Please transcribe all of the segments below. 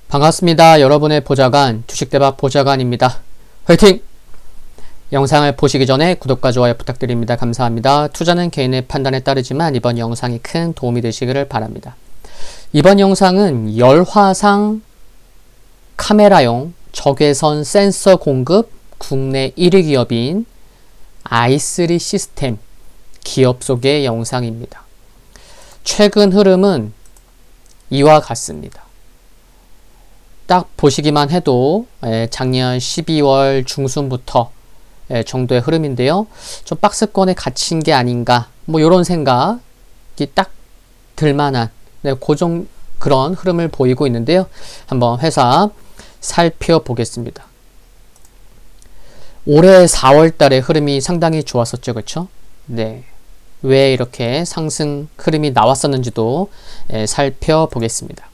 반갑습니다. 여러분의 보좌관 주식대박 보좌관입니다. 화이팅! 영상을 보시기 전에 구독과 좋아요 부탁드립니다. 감사합니다. 투자는 개인의 판단에 따르지만 이번 영상이 큰 도움이 되시기를 바랍니다. 이번 영상은 열화상 카메라용 적외선 센서 공급 국내 1위 기업인 i3 시스템 기업 소개 영상입니다. 최근 흐름은 이와 같습니다. 딱 보시기만 해도 작년 12월 중순부터 정도의 흐름인데요. 좀 박스권에 갇힌 게 아닌가 뭐 이런 생각이 딱 들만한 그런 흐름을 보이고 있는데요. 한번 회사 살펴보겠습니다. 올해 4월 달에 흐름이 상당히 좋았었죠. 그렇죠? 네. 왜 이렇게 상승 흐름이 나왔었는지도 살펴보겠습니다.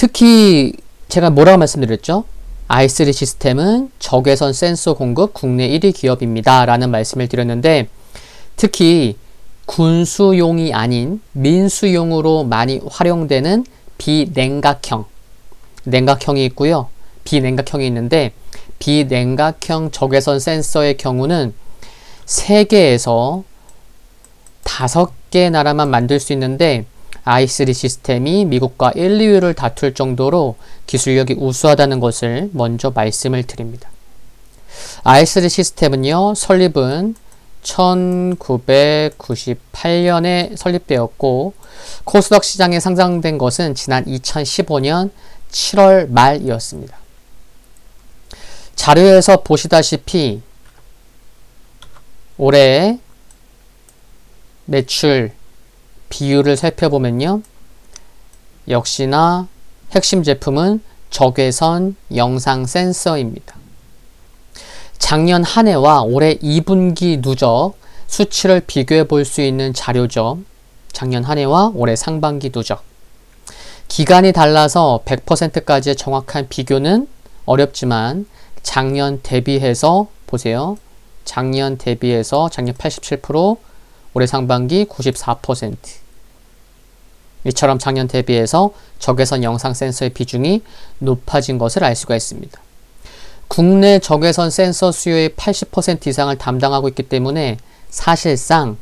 특히 제가 뭐라고 말씀드렸죠? i3 시스템은 적외선 센서 공급 국내 1위 기업입니다. 라는 말씀을 드렸는데 특히 군수용이 아닌 민수용으로 많이 활용되는 비냉각형, 냉각형이 있고요. 비냉각형이 있는데 비냉각형 적외선 센서의 경우는 세계에서 5개 나라만 만들 수 있는데 i3 시스템이 미국과 1, 2위를 다툴 정도로 기술력이 우수하다는 것을 먼저 말씀을 드립니다. i3 시스템은요, 설립은 1998년에 설립되었고 코스닥 시장에 상장된 것은 지난 2015년 7월 말이었습니다. 자료에서 보시다시피 올해 매출 비율을 살펴보면요. 역시나 핵심 제품은 적외선 영상 센서입니다. 작년 한 해와 올해 2분기 누적 수치를 비교해 볼 수 있는 자료죠. 작년 한 해와 올해 상반기 누적. 기간이 달라서 100%까지의 정확한 비교는 어렵지만 작년 대비해서 보세요. 작년 대비해서 작년 87%, 올해 상반기 94%. 이처럼 작년 대비해서 적외선 영상 센서의 비중이 높아진 것을 알 수가 있습니다. 국내 적외선 센서 수요의 80% 이상을 담당하고 있기 때문에 사실상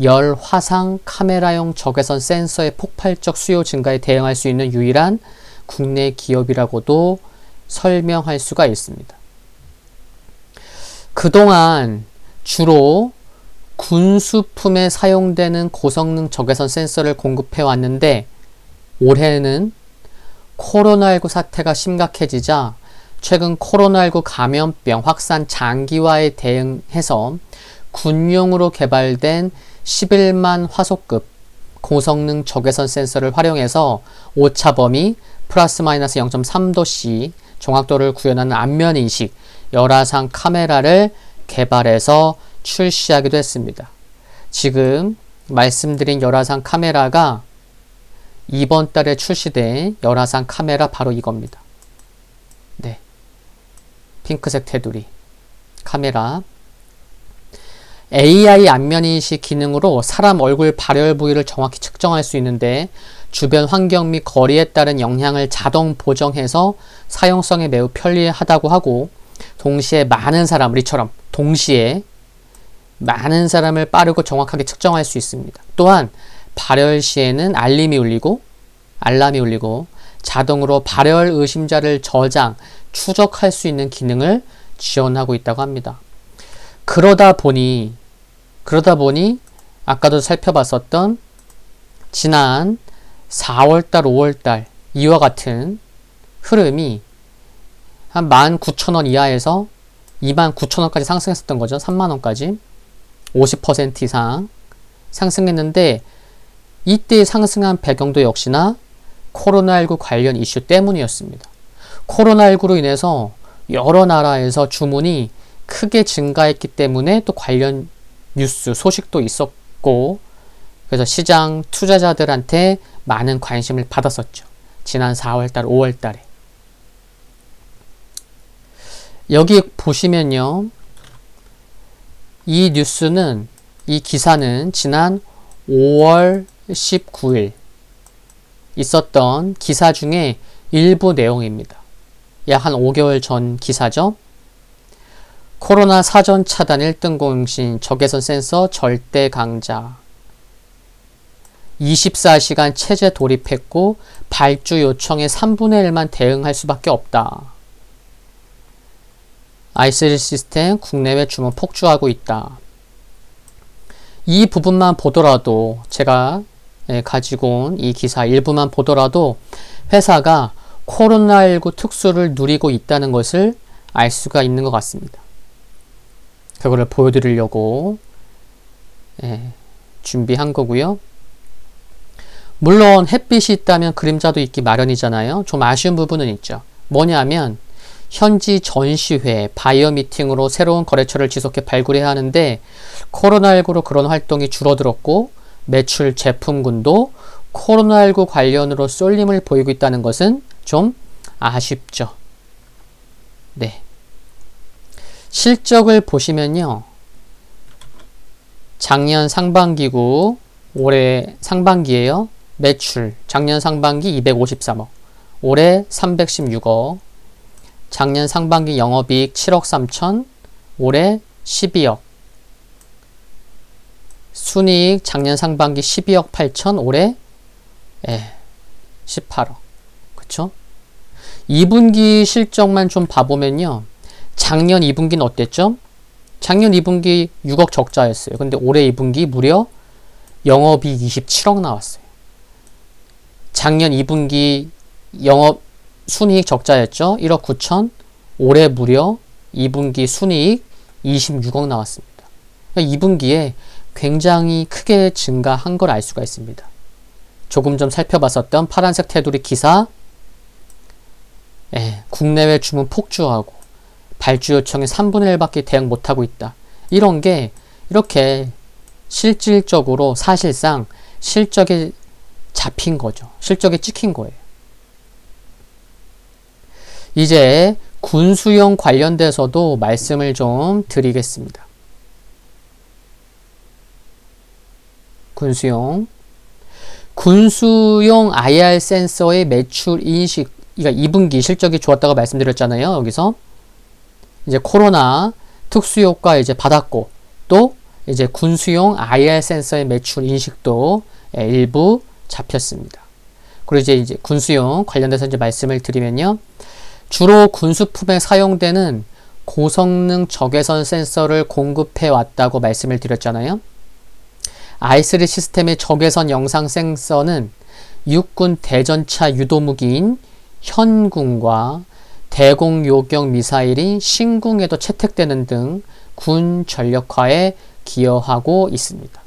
열화상 카메라용 적외선 센서의 폭발적 수요 증가에 대응할 수 있는 유일한 국내 기업이라고도 설명할 수가 있습니다. 그동안 주로 군수품에 사용되는 고성능 적외선 센서를 공급해 왔는데 올해는 코로나19 사태가 심각해지자 최근 코로나19 감염병 확산 장기화에 대응해서 군용으로 개발된 11만 화소급 고성능 적외선 센서를 활용해서 오차 범위 플러스 마이너스 0.3도씨 정확도를 구현하는 안면인식 열화상 카메라를 개발해서 출시하기도 했습니다. 지금 말씀드린 열화상 카메라가 이번 달에 출시된 열화상 카메라 바로 이겁니다. 네, 핑크색 테두리 카메라. AI 안면인식 기능으로 사람 얼굴 발열 부위를 정확히 측정할 수 있는데 주변 환경 및 거리에 따른 영향을 자동 보정해서 사용성에 매우 편리하다고 하고 동시에 많은 사람을 이처럼 동시에 많은 사람을 빠르고 정확하게 측정할 수 있습니다. 또한 발열 시에는 알람이 울리고 자동으로 발열 의심자를 저장, 추적할 수 있는 기능을 지원하고 있다고 합니다. 그러다 보니 아까도 살펴봤었던 지난 4월달, 5월달 이와 같은 흐름이 한 19,000원 이하에서 29,000원까지 상승했었던 거죠. 30,000원까지 50% 이상 상승했는데 이때 상승한 배경도 역시나 코로나19 관련 이슈 때문이었습니다. 코로나19로 인해서 여러 나라에서 주문이 크게 증가했기 때문에 또 관련 뉴스, 소식도 있었고 그래서 시장 투자자들한테 많은 관심을 받았었죠. 지난 4월달, 5월달에. 여기 보시면요. 이 뉴스는, 이 기사는 지난 5월 19일 있었던 기사 중에 일부 내용입니다. 약 한 5개월 전 기사죠. 코로나 사전 차단 1등 공신 적외선 센서 절대 강자. 24시간 체제 돌입했고 발주 요청의 3분의 1만 대응할 수밖에 없다. I3 시스템 국내외 주문 폭주하고 있다. 이 부분만 보더라도 제가 가지고 온 이 기사 일부만 보더라도 회사가 코로나19 특수를 누리고 있다는 것을 알 수가 있는 것 같습니다. 그거를 보여드리려고 준비한 거고요. 물론 햇빛이 있다면 그림자도 있기 마련이잖아요. 좀 아쉬운 부분은 있죠. 뭐냐면 현지 전시회, 바이어 미팅으로 새로운 거래처를 지속해 발굴해야 하는데 코로나19로 그런 활동이 줄어들었고 매출 제품군도 코로나19 관련으로 쏠림을 보이고 있다는 것은 좀 아쉽죠. 네. 실적을 보시면요. 작년 상반기고 올해 상반기에요. 매출 작년 상반기 253억, 올해 316억, 작년 상반기 영업이익 7억 3천, 올해 12억, 순이익 작년 상반기 12억 8천, 올해 18억. 그쵸? 2분기 실적만 좀 봐보면요. 작년 2분기는 어땠죠? 작년 2분기 6억 적자였어요. 근데 올해 2분기 무려 영업이익 27억 나왔어요. 작년 2분기 영업 순이익 적자였죠. 1억 9천. 올해 무려 2분기 순이익 26억 나왔습니다. 2분기에 굉장히 크게 증가한 걸 알 수가 있습니다. 조금 전 살펴봤었던 파란색 테두리 기사, 국내외 주문 폭주하고 발주 요청의 3분의 1밖에 대응 못하고 있다. 이런 게 이렇게 실질적으로 사실상 실적에 잡힌 거죠. 실적에 찍힌 거예요. 이제 군수용 관련돼서도 말씀을 좀 드리겠습니다. 군수용 IR 센서의 매출 인식, 그러니까 2분기 실적이 좋았다고 말씀드렸잖아요. 여기서 이제 코로나 특수효과 이제 받았고 또 이제 군수용 IR 센서의 매출 인식도 일부 잡혔습니다. 그리고 이제 군수용 관련돼서 이제 말씀을 드리면요. 주로 군수품에 사용되는 고성능 적외선 센서를 공급해 왔다고 말씀을 드렸잖아요. I3 시스템의 적외선 영상 센서는 육군 대전차 유도무기인 현궁과 대공요격 미사일인 신궁에도 채택되는 등 군 전력화에 기여하고 있습니다.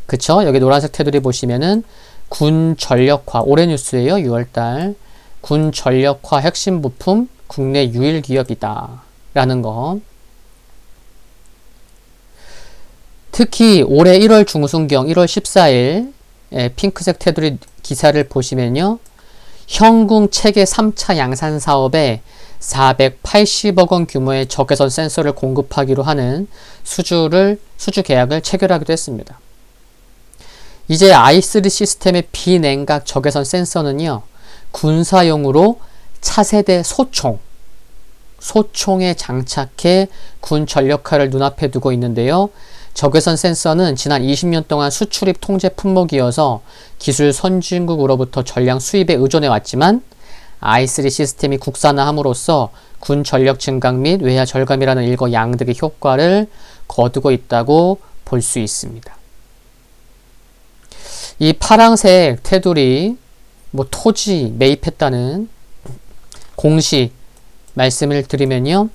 그쵸? 여기 노란색 테두리 보시면은 군 전력화, 올해 뉴스예요. 6월달. 군 전력화 핵심 부품 국내 유일 기업이다. 라는 거. 특히 올해 1월 중순경 1월 14일 핑크색 테두리 기사를 보시면요. 현궁 체계 3차 양산 사업에 480억 원 규모의 적외선 센서를 공급하기로 하는 수주 계약을 체결하기도 했습니다. 이제 I3 시스템의 비냉각 적외선 센서는요. 군사용으로 차세대 소총에 장착해 군 전력화를 눈앞에 두고 있는데요. 적외선 센서는 지난 20년 동안 수출입 통제 품목이어서 기술 선진국으로부터 전량 수입에 의존해 왔지만 I3 시스템이 국산화함으로써 군 전력 증강 및 외야 절감이라는 일거양득의 효과를 거두고 있다고 볼 수 있습니다. 이 파란색 테두리 토지 매입했다는 공시 말씀을 드리면요.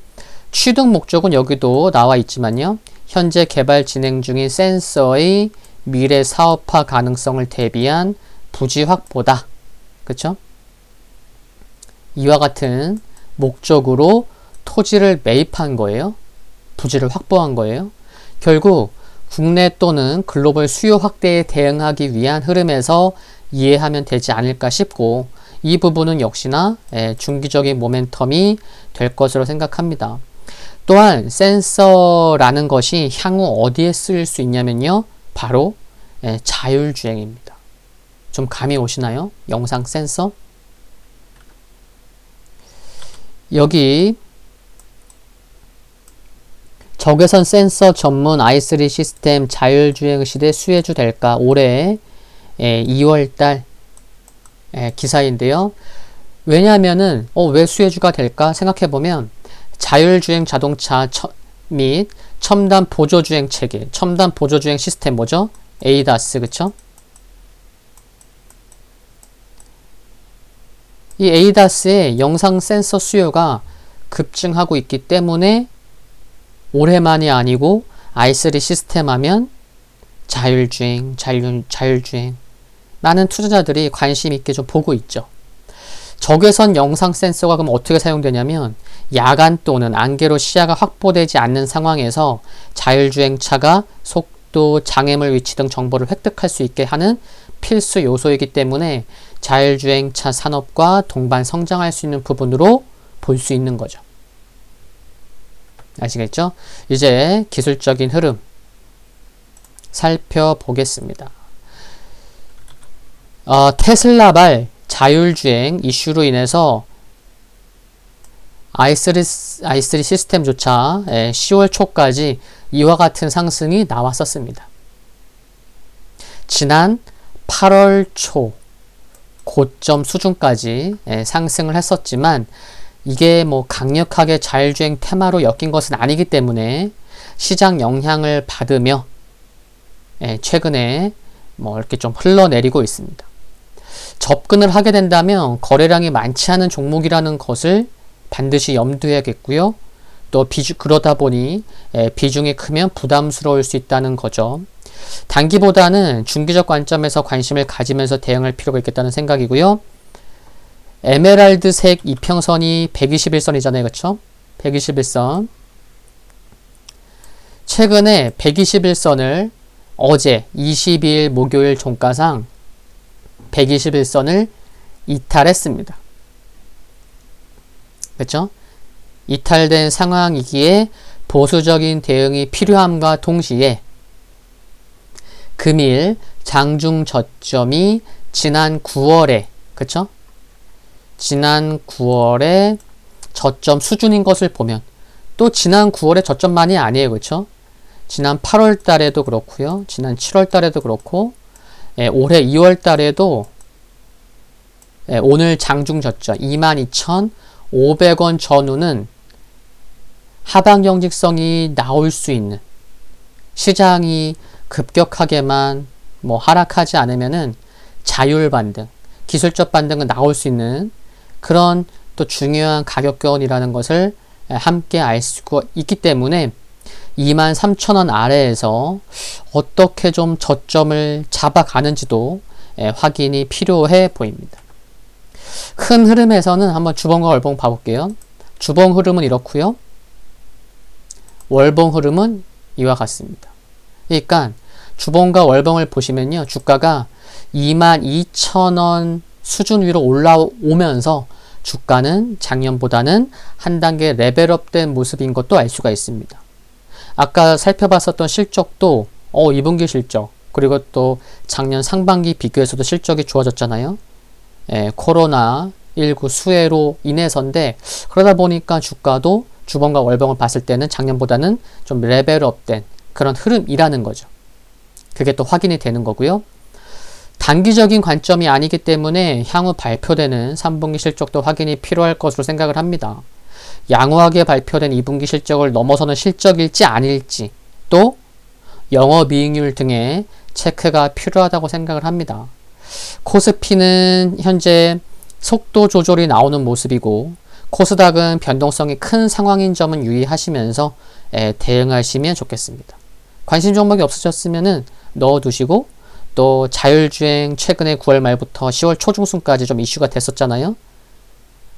취득 목적은 여기도 나와 있지만요. 현재 개발 진행 중인 센서의 미래 사업화 가능성을 대비한 부지 확보다. 그쵸? 이와 같은 목적으로 토지를 매입한 거예요. 부지를 확보한 거예요. 결국 국내 또는 글로벌 수요 확대에 대응하기 위한 흐름에서 이해하면 되지 않을까 싶고 이 부분은 역시나 중기적인 모멘텀이 될 것으로 생각합니다. 또한 센서라는 것이 향후 어디에 쓰일 수 있냐면요. 바로 자율주행입니다. 좀 감이 오시나요? 영상 센서. 여기 적외선 센서 전문 i3 시스템 자율주행 시대 수혜주 될까? 올해 2월달 기사인데요. 왜냐하면은 왜 수혜주가 될까 생각해보면 자율주행 자동차 및 첨단 보조주행 체계, 첨단 보조주행 시스템 뭐죠? ADAS, 그쵸? 이 ADAS의 영상 센서 수요가 급증하고 있기 때문에 올해만이 아니고 i3 시스템 하면 자율주행 많은 투자자들이 관심 있게 좀 보고 있죠. 적외선 영상 센서가 그럼 어떻게 사용되냐면 야간 또는 안개로 시야가 확보되지 않는 상황에서 자율주행차가 속도, 장애물 위치 등 정보를 획득할 수 있게 하는 필수 요소이기 때문에 자율주행차 산업과 동반 성장할 수 있는 부분으로 볼 수 있는 거죠. 아시겠죠? 이제 기술적인 흐름 살펴보겠습니다. 테슬라발 자율주행 이슈로 인해서 i3 시스템조차 10월 초까지 이와 같은 상승이 나왔었습니다. 지난 8월 초 고점 수준까지 상승을 했었지만 이게 뭐 강력하게 자율주행 테마로 엮인 것은 아니기 때문에 시장 영향을 받으며 최근에 뭐 이렇게 좀 흘러내리고 있습니다. 접근을 하게 된다면 거래량이 많지 않은 종목이라는 것을 반드시 염두해야겠고요. 또 그러다 보니 비중이 크면 부담스러울 수 있다는 거죠. 단기보다는 중기적 관점에서 관심을 가지면서 대응할 필요가 있겠다는 생각이고요. 에메랄드색 이평선이 121선이잖아요. 그렇죠? 121선. 최근에 121선을 어제 22일 목요일 종가상 121선을 이탈했습니다. 그렇죠? 이탈된 상황이기에 보수적인 대응이 필요함과 동시에 금일 장중 저점이 지난 9월에 그쵸? 지난 9월에 저점 수준인 것을 보면 또 지난 9월에 저점만이 아니에요. 그쵸? 지난 8월 달에도 그렇고요. 지난 7월 달에도 그렇고 올해 2월 달에도 오늘 장중 저점 22,500원 전후는 하방 경직성이 나올 수 있는 시장이 급격하게만 뭐 하락하지 않으면은 자율 반등, 기술적 반등은 나올 수 있는 그런 또 중요한 가격권이라는 것을 함께 알 수가 있기 때문에 23,000원 아래에서 어떻게 좀 저점을 잡아가는지도 확인이 필요해 보입니다. 큰 흐름에서는 한번 주봉과 월봉 봐볼게요. 주봉 흐름은 이렇고요. 월봉 흐름은 이와 같습니다. 그러니까 주봉과 월봉을 보시면요. 주가가 22,000원 수준 위로 올라오면서 주가는 작년보다는 한 단계 레벨업된 모습인 것도 알 수가 있습니다. 아까 살펴봤었던 실적도 2분기 실적 그리고 또 작년 상반기 비교해서도 실적이 좋아졌잖아요. 코로나19 수혜로 인해서인데 그러다 보니까 주가도 주봉과 월봉을 봤을 때는 작년보다는 좀 레벨업된 그런 흐름이라는 거죠. 그게 또 확인이 되는 거고요. 단기적인 관점이 아니기 때문에 향후 발표되는 3분기 실적도 확인이 필요할 것으로 생각을 합니다. 양호하게 발표된 2분기 실적을 넘어서는 실적일지 아닐지 또 영업이익률 등의 체크가 필요하다고 생각을 합니다. 코스피는 현재 속도 조절이 나오는 모습이고 코스닥은 변동성이 큰 상황인 점은 유의하시면서 대응하시면 좋겠습니다. 관심 종목이 없으셨으면 넣어두시고 또 자율주행 최근에 9월 말부터 10월 초중순까지 좀 이슈가 됐었잖아요.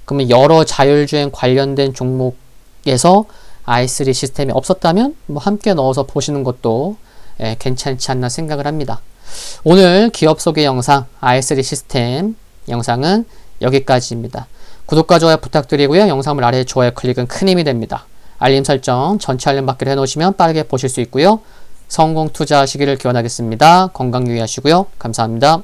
그러면 여러 자율주행 관련된 종목에서 i3 시스템이 없었다면 뭐 함께 넣어서 보시는 것도 괜찮지 않나 생각을 합니다. 오늘 기업 소개 영상 i3 시스템 영상은 여기까지입니다. 구독과 좋아요 부탁드리고요. 영상물 아래 좋아요 클릭은 큰 힘이 됩니다. 알림 설정 전체 알림 받기를 해놓으시면 빠르게 보실 수 있고요. 성공 투자하시기를 기원하겠습니다. 건강 유의하시고요. 감사합니다.